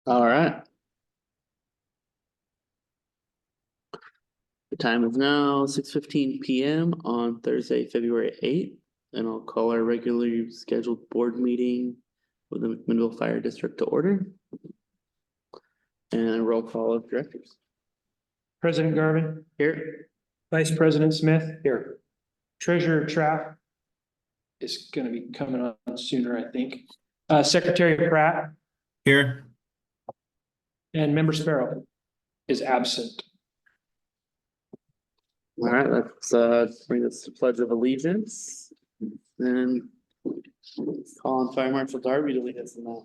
All right. The time is now 6:15 PM on Thursday, February 8th, and I'll call our regularly scheduled board meeting with the McMinnville Fire District to order. And a roll call of directors. President Garvin, Here. Vice President Smith, here. Treasurer Traff is gonna be coming on sooner, I think. Secretary Pratt Here. and Member Sparrow is absent. All right, let's bring us to Pledge of Allegiance. Then call on Fire Marshal Darby to lead us in that.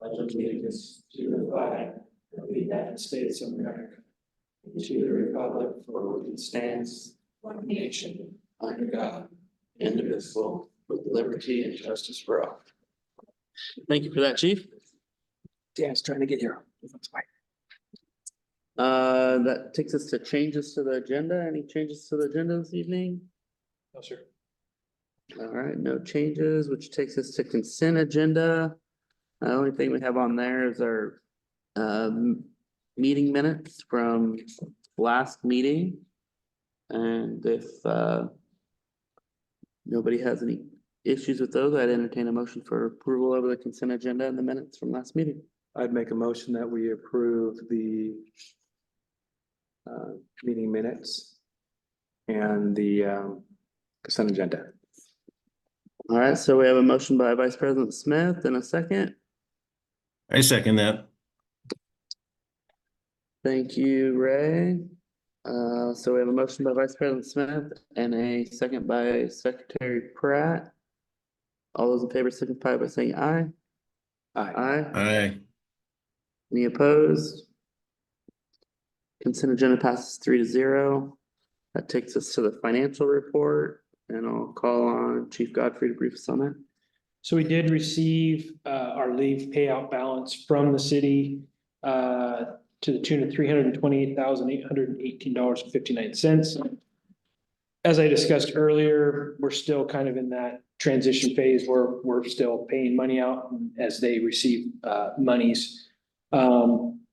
Pledge allegiance to the flag of the United States of America, to the republic for which it stands, one nation, under God, Indivisible, with liberty and justice for all. Thank you for that, Chief. Yeah, I was trying to get here. That's fine. That takes us to changes to the agenda. Any changes to the agenda this evening? No, sir. All right, no changes, which takes us to consent agenda. The only thing we have on there is our meeting minutes from last meeting. And if nobody has any issues with those, I'd entertain a motion for approval of the consent agenda and the minutes from last meeting. I'd make a motion that we approve the meeting minutes and the consent agenda. All right, so we have a motion by Vice President Smith and a second. I second that. Thank you, Ray. So we have a motion by Vice President Smith and a second by Secretary Pratt. All those in favor signify by saying aye. Aye. Aye. Aye. Any opposed? Consent agenda passes 3-0. That takes us to the financial report, and I'll call on Chief Godfrey to brief us on that. So we did receive our leave payout balance from the city to the tune of $328,818.59. As I discussed earlier, we're still kind of in that transition phase where we're still paying money out as they receive monies.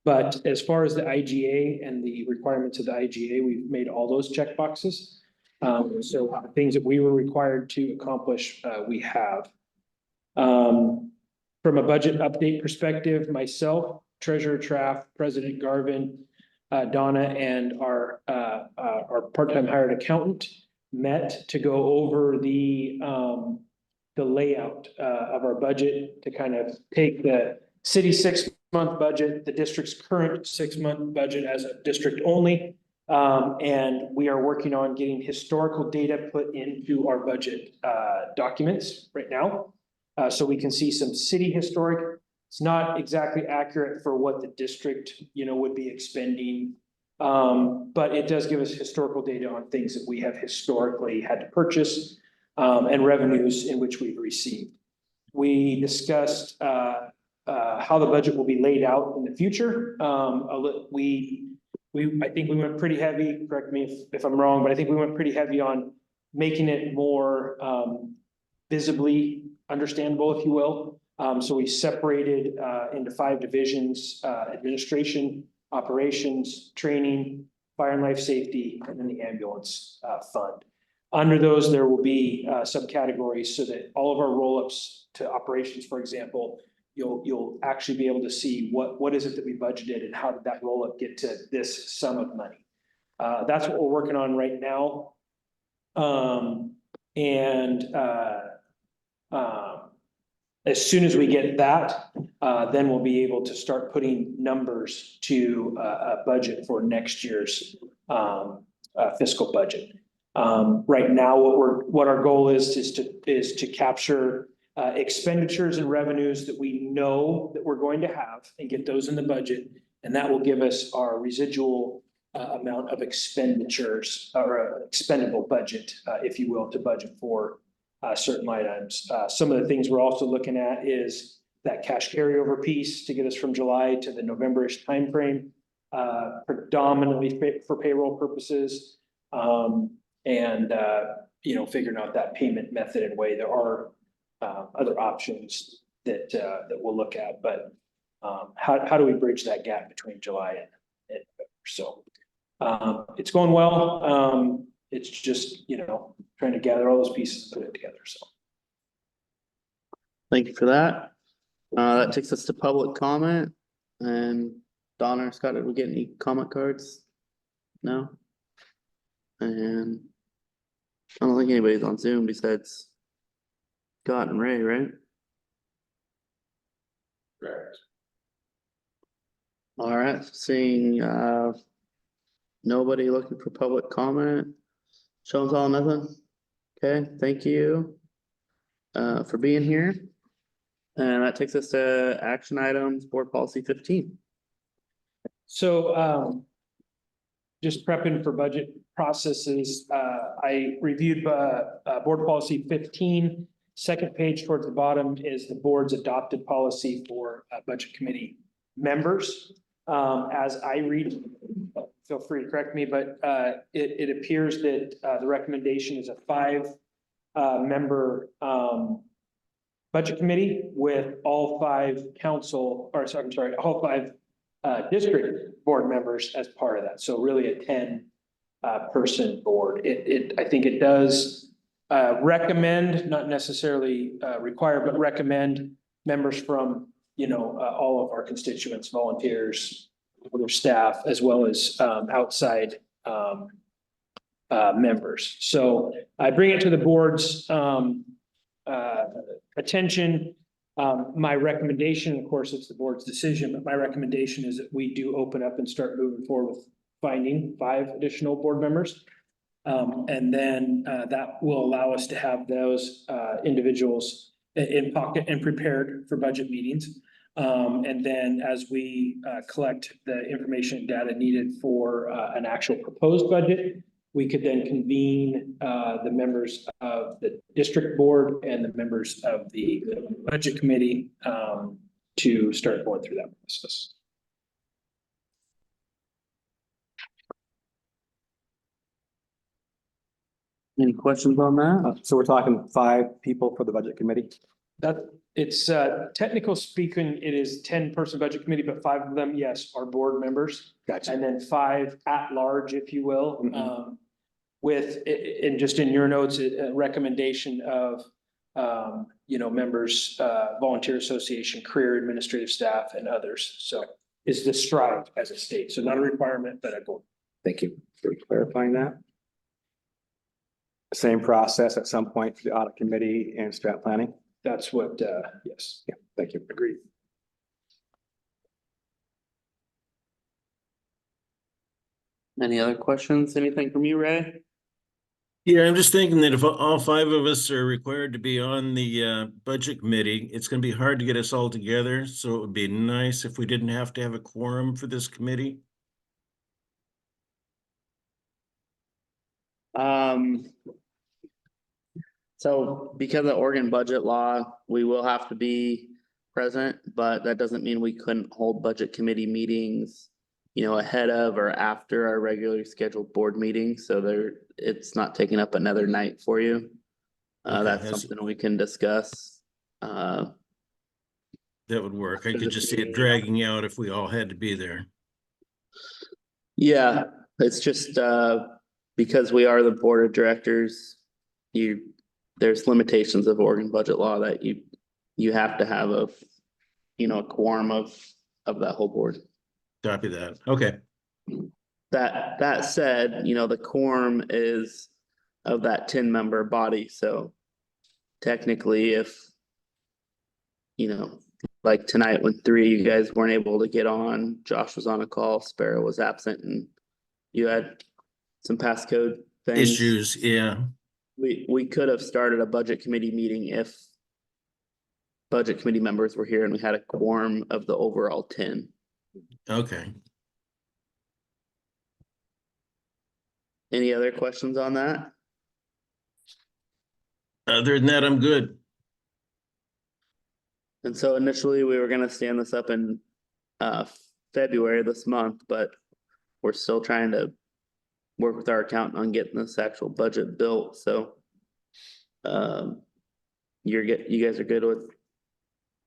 But as far as the IGA and the requirements of the IGA, we've made all those check boxes. So things that we were required to accomplish, we have. From a budget update perspective, myself, Treasurer Traff, President Garvin, Donna, and our part-time hired accountant met to go over the layout of our budget to kind of take the city 6-month budget, the district's current 6-month budget as a district only. And we are working on getting historical data put into our budget documents right now. So we can see some city historic. It's not exactly accurate for what the district, would be expending. But it does give us historical data on things that we have historically had to purchase and revenues in which we've received. We discussed how the budget will be laid out in the future. I think we went pretty heavy, correct me if I'm wrong, but I think we went pretty heavy on making it more visibly understandable, if you will. So we separated into 5 divisions: administration, operations, training, fire and life safety, and then the ambulance fund. Under those, there will be subcategories so that all of our roll-ups to operations, for example, you'll actually be able to see what is it that we budgeted and how did that roll-up get to this sum of money. That's what we're working on right now. As soon as we get that, then we'll be able to start putting numbers to a budget for next year's fiscal budget. Right now, what our goal is to capture expenditures and revenues that we know that we're going to have and get those in the budget, and that will give us our residual amount of expenditures or expendable budget, if you will, to budget for certain line items. Some of the things we're also looking at is that cash carryover piece to get us from July to the November-ish timeframe, predominantly for payroll purposes, and figuring out that payment method and way. There are other options that we'll look at, but how do we bridge that gap between July and November? So, it's going well. It's just, trying to gather all those pieces and put it together, so. Thank you for that. That takes us to public comment, and Donna or Scott, did we get any comment cards? No? And I don't think anybody's on Zoom besides Scott and Ray, right? Correct. All right, seeing nobody looking for public comment. Show and tell nothing. Okay, thank you for being here. And that takes us to action items, board policy 15. So, just prepping for budget processes, I reviewed, board policy 15. Second page towards the bottom is the board's adopted policy for budget committee members. As I read, feel free to correct me, but it appears that the recommendation is a 5 member budget committee with all 5 all 5 district board members as part of that. So really a 10 person board. I think it does recommend, not necessarily require, but recommend members from, all of our constituents, volunteers, other staff, as well as outside members. So I bring it to the board's attention. My recommendation, of course, it's the board's decision, but my recommendation is that we do open up and start moving forward with finding 5 additional board members. And then that will allow us to have those individuals in pocket and prepared for budget meetings. And then as we collect the information and data needed for an actual proposed budget, we could then convene the members of the district board and the members of the budget committee to start going through that process. Any questions on that? So we're talking 5 people for the budget committee? That it's technical speaking, it is 10-person budget committee, but 5 of them, yes, are board members. Gotcha. And then 5 at large, if you will, Mhm. with, and just in your notes, a recommendation of, members, volunteer association, career administrative staff, and others. So is described as a state. So not a requirement, but a goal. Thank you for clarifying that. Same process at some point for the audit committee and strat planning? That's what, yes. Yeah, thank you. Agreed. Any other questions? Anything from you, Ray? Yeah, I'm just thinking that if all 5 of us are required to be on the budget committee, it's gonna be hard to get us all together. So it would be nice if we didn't have to have a quorum for this committee. So because of Oregon budget law, we will have to be present, but that doesn't mean we couldn't hold budget committee meetings, ahead of or after our regularly scheduled board meeting. So it's not taking up another night for you. Okay, That's something we can discuss. That would work. I could just see it dragging out if we all had to be there. Yeah, it's just because we are the board of directors, there's limitations of Oregon budget law that you have to have a quorum of that whole board. Copy that. Okay. That said, the quorum is of that 10-member body, so technically if like tonight when 3 of you guys weren't able to get on, Josh was on a call, Sparrow was absent, and you had some passcode things. Issues, yeah. We could have started a budget committee meeting if budget committee members were here and we had a quorum of the overall 10. Okay. Any other questions on that? Other than that, I'm good. And so initially we were gonna stand this up in February this month, but we're still trying to work with our accountant on getting this actual budget built, so you guys are good with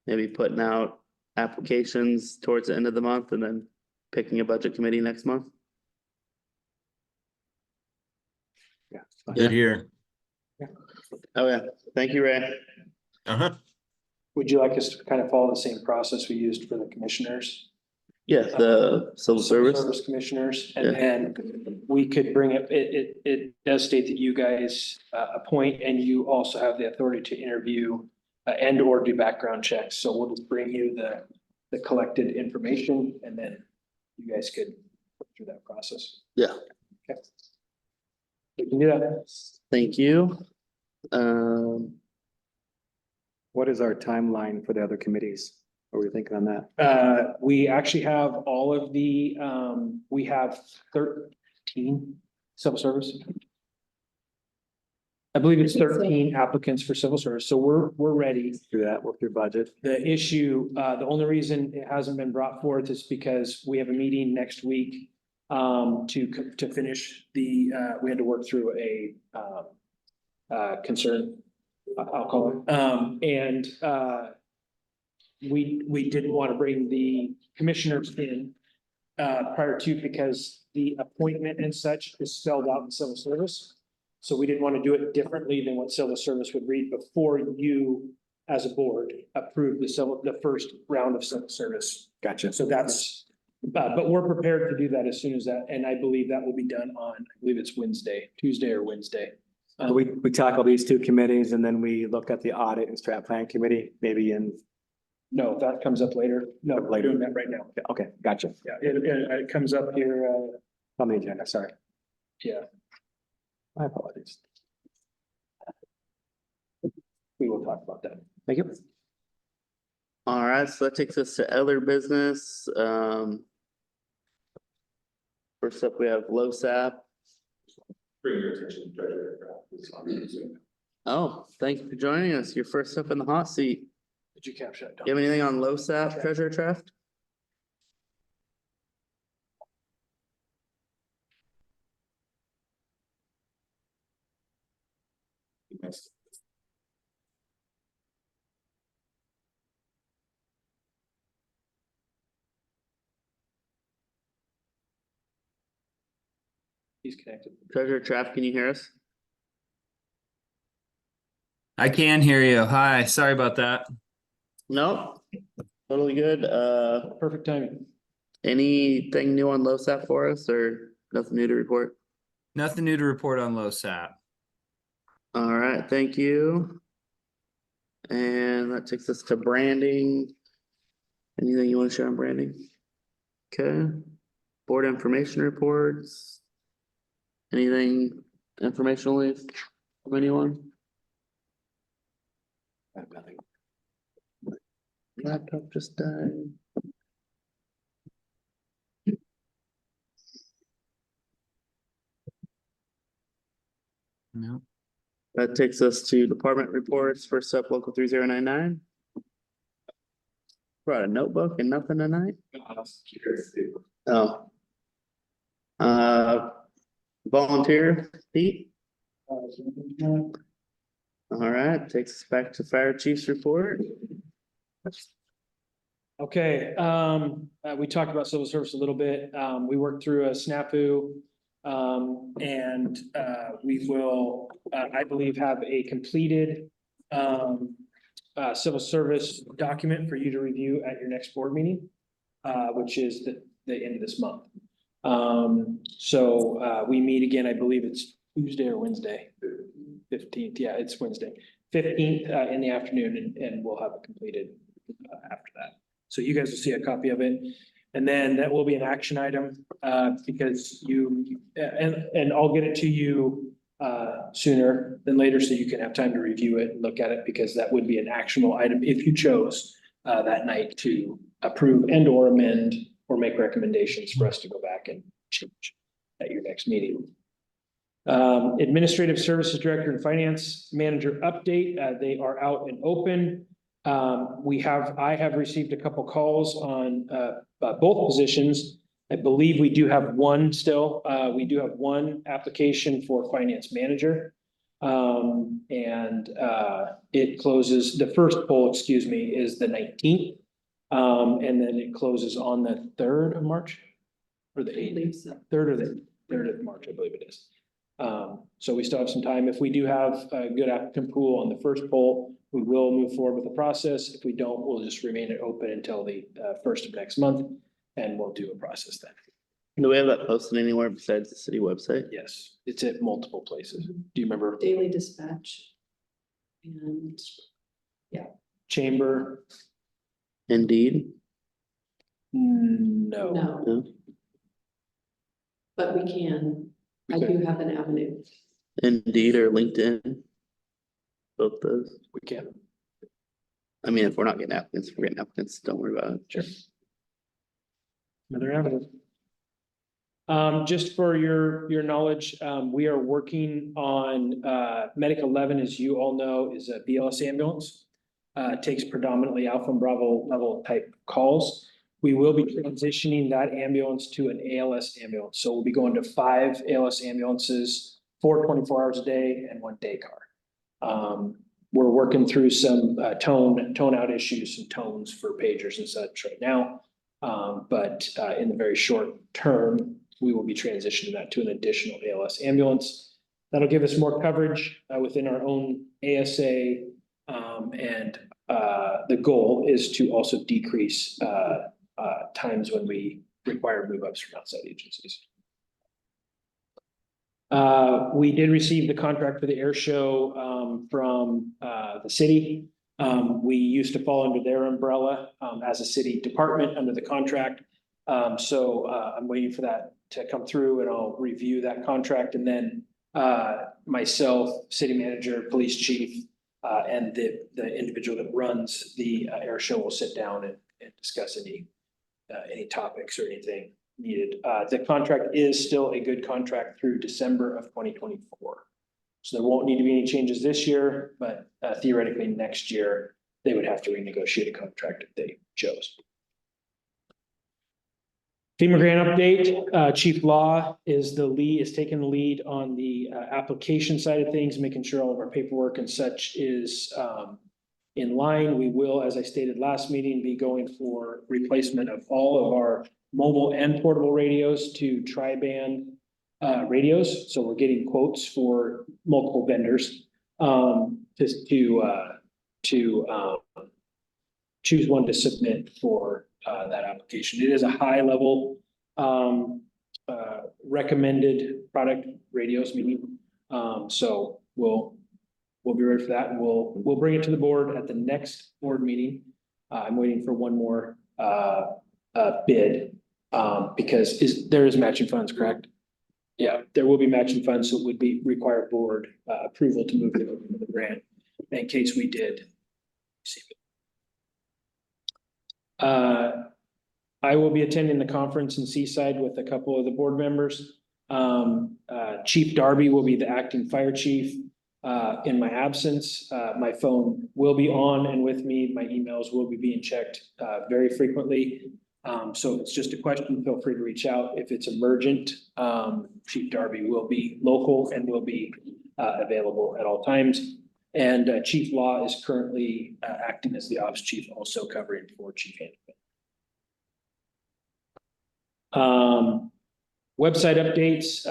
maybe putting out applications towards the end of the month and then picking a budget committee next month. Yeah. it's fine. Good here. Oh, yeah. Thank you, Ray. Uh-huh. Would you like us to kind of follow the same process we used for the commissioners? Yeah, the civil service. Commissioners, Yeah. and then we could bring it does state that you guys appoint, and you also have the authority to interview and or do background checks, so we'll just bring you the collected information, and then you guys could go through that process. Yeah. Okay. We can do that. Thank you. What is our timeline for the other committees? What are we thinking on that? We actually have all of the, we have 13 civil service. I believe it's 13 applicants for civil service, so we're ready. Do that, work through budget. The issue, the only reason it hasn't been brought forth is because we have a meeting next week to finish the, we had to work through a concern, I'll call it. We didn't want to bring the commissioners in prior to, because the appointment and such is spelled out in civil service. So we didn't want to do it differently than what civil service would read before you, as a board, approve the first round of civil service. Gotcha. So that's, but we're prepared to do that as soon as that, and I believe that will be done on, I believe it's Tuesday or Wednesday. We tackle these two committees and then we look at the audit and strat plan committee, maybe in, No, that comes up later. No, we're doing that right now. okay, gotcha. Yeah, it comes up here, On the agenda, sorry. yeah, My apologies. we will talk about that. Thank you. All right, so that takes us to other business. First up, we have LoSAP. Bring your attention to treasure craft. It's on Zoom. Oh, thank you for joining us. You're first up in the hot seat. Did you capture that? You have anything on LoSAP treasure draft? Yes. He's connected. Treasure draft, can you hear us? I can hear you. Hi, sorry about that. No, totally good. Perfect timing. Anything new on LoSAP for us or nothing new to report? Nothing new to report on LoSAP. All right, thank you. And that takes us to branding. Anything you want to share on branding? Okay, board information reports. Anything informationally from anyone? I have nothing. Laptop just died. No. That takes us to department reports. First up, local 3099. Brought a notebook and nothing tonight? Oh. Volunteer, Pete? All right, takes us back to fire chief's report. Okay, we talked about civil service a little bit. We worked through a snafu. And we will, I believe, have a completed civil service document for you to review at your next board meeting, which is the end of this month. So we meet again, I believe it's Tuesday or Wednesday, 15th. Yeah, it's Wednesday, 15th in the afternoon, and we'll have it completed after that. So you guys will see a copy of it. And then that will be an action item, because and I'll get it to you sooner than later, so you can have time to review it and look at it, because that would be an actionable item if you chose that night to approve and or amend or make recommendations for us to go back and change at your next meeting. Administrative Services Director and Finance Manager update, they are out and open. I have received a couple calls on both positions. I believe we do have one still. We do have one application for finance manager. It closes, the first poll, excuse me, is the 19th. And then it closes on the 3rd of March or the 8th, 3rd or the 3rd of March, I believe it is. So we still have some time. If we do have a good applicant pool on the first poll, we will move forward with the process. If we don't, we'll just remain it open until the 1st of next month, and we'll do a process then. Do we have that posted anywhere besides the city website? Yes, it's at multiple places. Do you remember? Daily Dispatch. And Chamber? Indeed. No. no. No. But we can, I do have an avenue. Indeed or LinkedIn. Both those. We can. I mean, if we're not getting applicants, if we're getting applicants, don't worry about it. Sure. Another avenue. Just for your knowledge, we are working on, Medic 11, as you all know, is a BLS ambulance. It takes predominantly Alpha and Bravo level type calls. We will be transitioning that ambulance to an ALS ambulance. So we'll be going to 5 ALS ambulances, 4 24 hours a day and 1 day car. We're working through some tone out issues, some tones for pagers and such right now. But in the very short term, we will be transitioning that to an additional ALS ambulance. That'll give us more coverage within our own ASA. And the goal is to also decrease times when we require move ups from outside agencies. We did receive the contract for the air show from the city. We used to fall under their umbrella as a city department under the contract. So I'm waiting for that to come through, and I'll review that contract, and then myself, city manager, police chief, and the individual that runs the air show will sit down and discuss any topics or anything needed. The contract is still a good contract through December of 2024. So there won't need to be any changes this year, but theoretically next year, they would have to renegotiate a contract if they chose. FEMA grant update, Chief Law is taking the lead on the application side of things, making sure all of our paperwork and such is in line. We will, as I stated last meeting, be going for replacement of all of our mobile and portable radios to tri-band radios. So we're getting quotes for multiple vendors to choose one to submit for that application. It is a high level recommended product radios meeting. So we'll be ready for that, and we'll bring it to the board at the next board meeting. I'm waiting for one more bid because there is matching funds, correct? Yeah, there will be matching funds, so it would be require board approval to move it over to the grant in case we did receive it. I will be attending the conference in Seaside with a couple of the board members. Chief Darby will be the acting fire chief. In my absence, my phone will be on and with me. My emails will be being checked very frequently. So if it's just a question, feel free to reach out. If it's emergent, Chief Darby will be local and will be available at all times. And Chief Law is currently acting as the ops chief, also covering for Chief Hanneman. Website updates,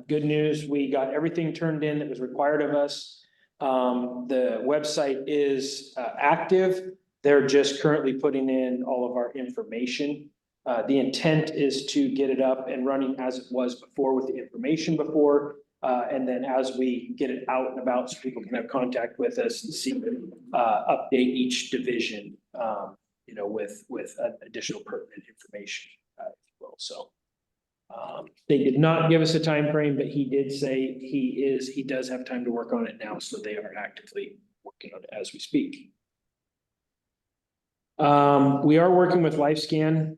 good news. We got everything turned in that was required of us. The website is active. They're just currently putting in all of our information. The intent is to get it up and running as it was before with the information before. And then as we get it out and about so people can have contact with us and see, update each division, with additional pertinent information, if you will. So they did not give us a time frame, but he did say he does have time to work on it now. So they are actively working on it as we speak. We are working with LifeScan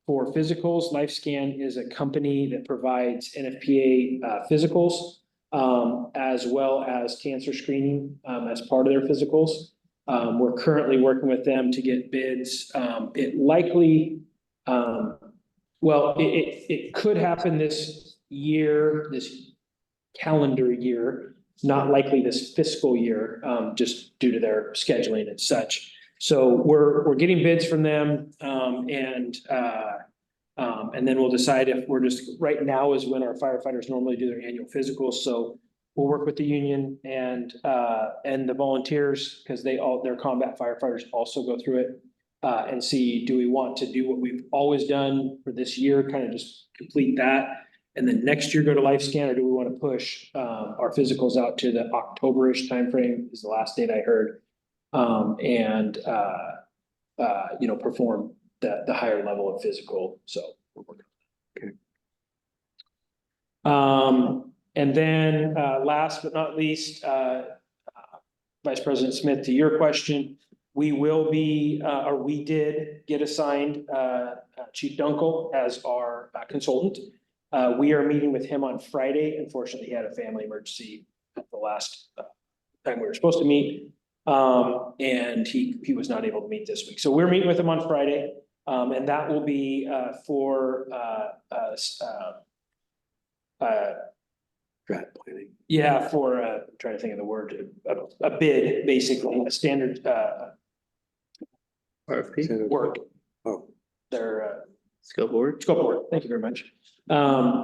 for physicals. LifeScan is a company that provides NFPA physicals as well as cancer screening as part of their physicals. We're currently working with them to get bids. It likely, it could happen this year, this calendar year, not likely this fiscal year, just due to their scheduling and such. So we're getting bids from them, and then we'll decide if we're just, right now is when our firefighters normally do their annual physicals, so we'll work with the union and the volunteers, because their combat firefighters also go through it. And see, do we want to do what we've always done for this year, kind of just complete that? And then next year go to life scan, or do we want to push our physicals out to the October-ish timeframe is the last date I heard. Perform the higher level of physical, so. We're working on that. And then last but not least, Vice President Smith, to your question, we will be, or we did get assigned Chief Dunkel as our consultant. We are meeting with him on Friday. Unfortunately, he had a family emergency at the last time we were supposed to meet. And he was not able to meet this week. So we're meeting with him on Friday. And that will be for Strat planning. yeah, for I'm trying to think of the word, a bid, basically, a standard RFP, work. Oh, Their scope of work. scope of work. Thank you very much.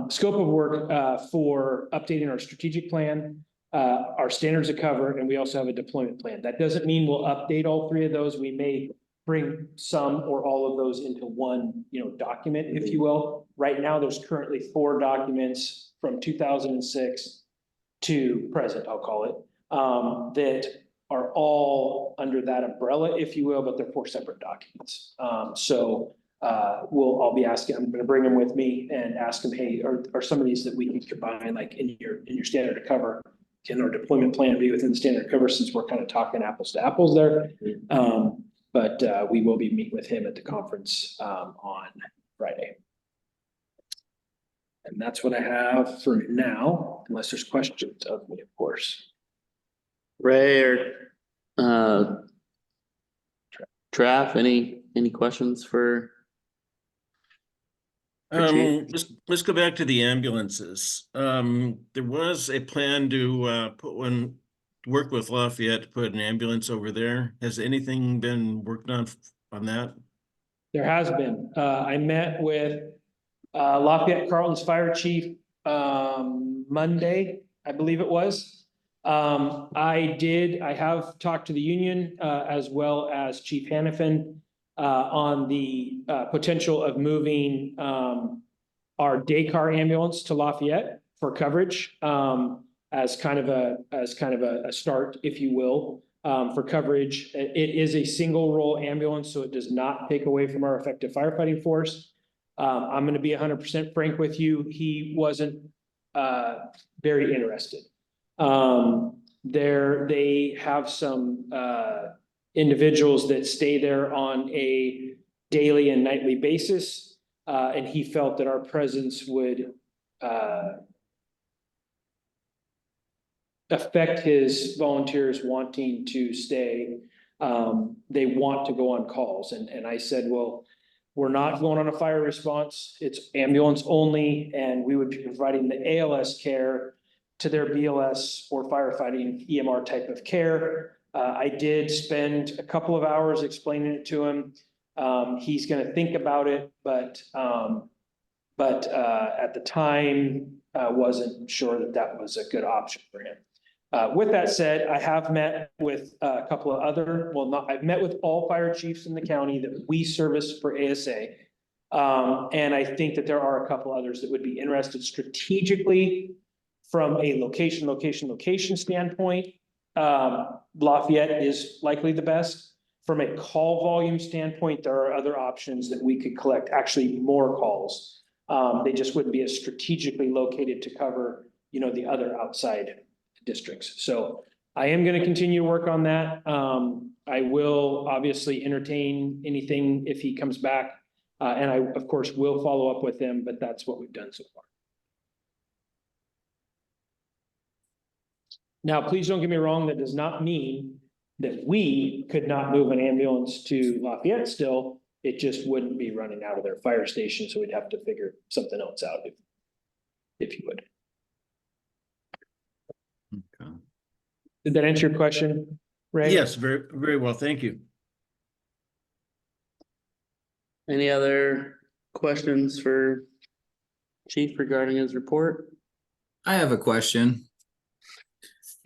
Scope of work for updating our strategic plan, our standards of cover, and we also have a deployment plan. That doesn't mean we'll update all three of those. We may bring some or all of those into one, document, if you will. Right now, there's currently 4 documents from 2006 to present, I'll call it, that are all under that umbrella, if you will, but they're 4 separate documents. I'll be asking, I'm gonna bring them with me and ask them, hey, are some of these that we can combine, like in your standard of cover? Can our deployment plan be within the standard of cover, since we're kind of talking apples to apples there? But we will be meeting with him at the conference on Friday. And that's what I have for now, unless there's questions of me, of course. Ray or Traf, any questions for? Chief? Let's go back to the ambulances. There was a plan to work with Lafayette to put an ambulance over there. Has anything been worked on that? There has been. I met with Lafayette Carlton's fire chief Monday, I believe it was. I have talked to the union as well as Chief Hannafin on the potential of moving our day car ambulance to Lafayette for coverage as kind of a start, if you will, for coverage. It is a single role ambulance, so it does not take away from our effective firefighting force. I'm going to be 100% frank with you. He wasn't very interested. They have some individuals that stay there on a daily and nightly basis, and he felt that our presence would affect his volunteers wanting to stay. They want to go on calls, and I said, well, we're not going on a fire response. It's ambulance only, and we would be providing the ALS care to their BLS or firefighting EMR type of care. I did spend a couple of hours explaining it to him. He's going to think about it, but at the time, wasn't sure that was a good option for him. With that said, I have met with a couple of other, I've met with all fire chiefs in the county that we service for ASA. And I think that there are a couple others that would be interested strategically from a location standpoint. Lafayette is likely the best. From a call volume standpoint, there are other options that we could collect, actually more calls. They just wouldn't be as strategically located to cover, the other outside districts. So I am going to continue to work on that. I will obviously entertain anything if he comes back. And I, of course, will follow up with him, but that's what we've done so far. Now, please don't get me wrong. That does not mean that we could not move an ambulance to Lafayette still. It just wouldn't be running out of their fire station. So we'd have to figure something else out if you would. Okay. Did that answer your question, Ray? Yes, very, very well. Thank you. Any other questions for Chief regarding his report? I have a question.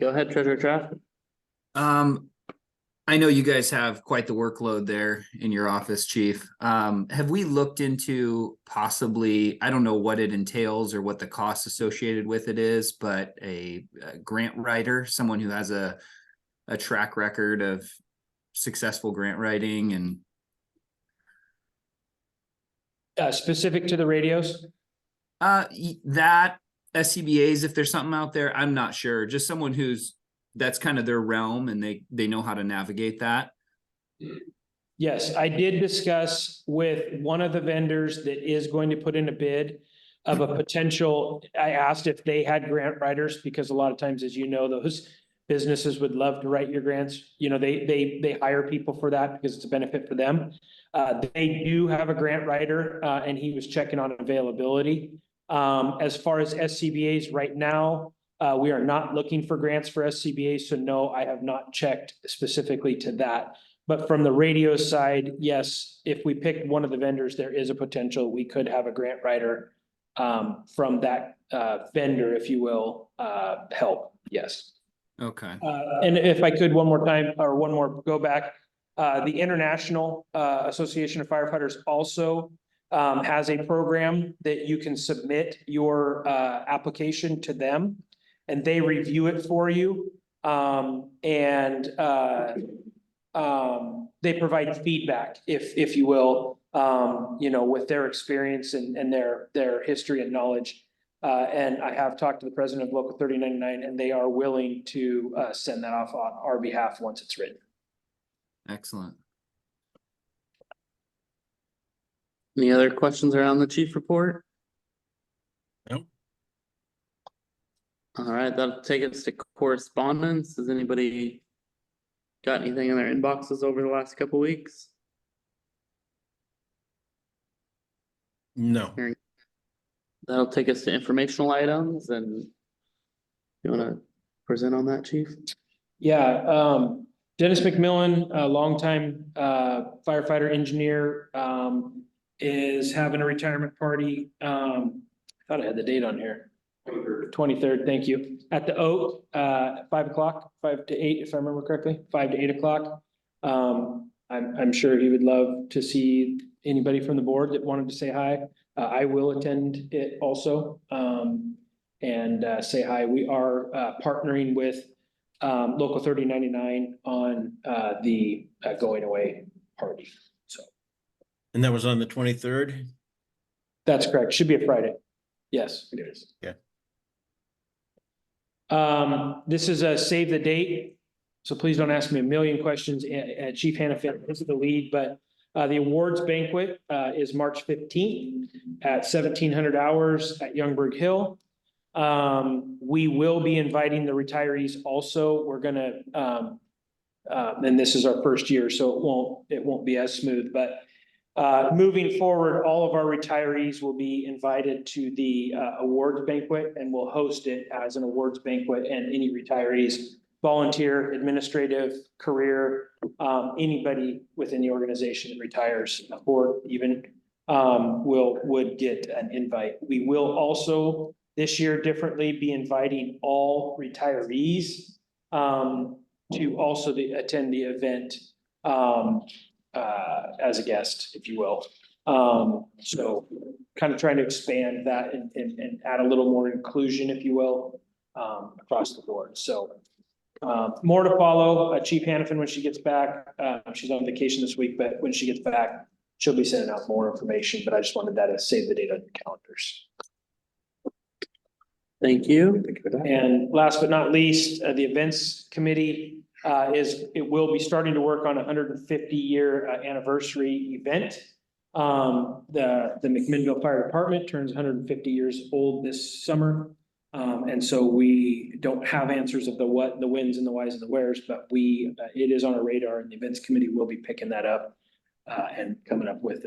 Go ahead, Treasurer Traff. I know you guys have quite the workload there in your office, Chief. Have we looked into possibly, I don't know what it entails or what the cost associated with it is, but a grant writer, someone who has a track record of successful grant writing and Specific to the radios? that SCBA's, if there's something out there, I'm not sure. Just someone that's kind of their realm and they know how to navigate that. Yes, I did discuss with one of the vendors that is going to put in a bid of a potential, I asked if they had grant writers, because a lot of times, as you know, those businesses would love to write your grants. You know, they hire people for that because it's a benefit for them. They do have a grant writer, and he was checking on availability. As far as SCBA's right now, we are not looking for grants for SCBA, so no, I have not checked specifically to that. But from the radio side, yes, if we pick one of the vendors, there is a potential we could have a grant writer from that vendor, if you will, help, yes. Okay. And if I could, one more time, or one more go back, the International Association of Firefighters also has a program that you can submit your application to them and they review it for you. They provide feedback, if you will, you know, with their experience and their history and knowledge. And I have talked to the president of Local 3099 and they are willing to send that off on our behalf once it's written. Excellent. Any other questions around the chief report? No. All right, that'll take us to correspondence. Has anybody got anything in their inboxes over the last couple weeks? No. That'll take us to informational items, and you wanna present on that, chief? Yeah, Dennis McMinnville, a longtime firefighter engineer, is having a retirement party. Thought I had the date on here. 23rd, thank you. At the Oak, at 5 o'clock, 5 to 8, if I remember correctly, 5 to 8 o'clock. I'm sure he would love to see anybody from the board that wanted to say hi. I will attend it also, and say hi. We are partnering with Local 3099 on the going away party. So And that was on the 23rd? that's correct. Should be a Friday. Yes, it is. Yeah. This is a save the date. So please don't ask me a million questions. Chief Hannafin is the lead, but the awards banquet is March 15th at 1700 hours at Youngberg Hill. We will be inviting the retirees also. We're gonna, and this is our first year, so it won't be as smooth, but moving forward, all of our retirees will be invited to the awards banquet, and we'll host it as an awards banquet, and any retirees, volunteer, administrative, career, anybody within the organization that retires or even would get an invite. We will also this year differently be inviting all retirees to also attend the event as a guest, if you will. So kind of trying to expand that and add a little more inclusion, if you will, across the board. So more to follow. Chief Hannafin, when she gets back, she's on vacation this week, but when she gets back, she'll be sending out more information, but I just wanted that to save the date on your calendars. Thank you. And last but not least, the events committee it will be starting to work on a 150-year anniversary event. The McMinnville Fire Department turns 150 years old this summer. And so we don't have answers of the what, the whens and the whys and the wheres, but it is on our radar, and the events committee will be picking that up and coming up with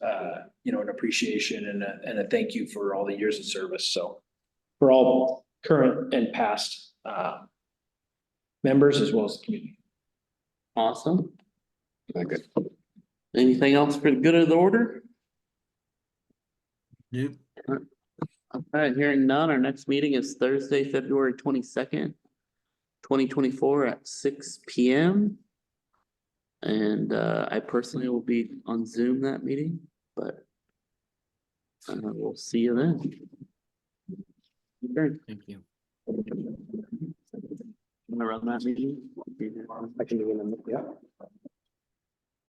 an appreciation and a thank you for all the years of service. So for all current and past members as well as the community. Awesome. Anything else for the good of the order? Yep. Alright, hearing none, our next meeting is Thursday, February 22nd, 2024 at 6 p.m. And I personally will be on Zoom that meeting, but we'll see you then. Okay. Thank you. Wanna run that meeting? I can do it, yeah.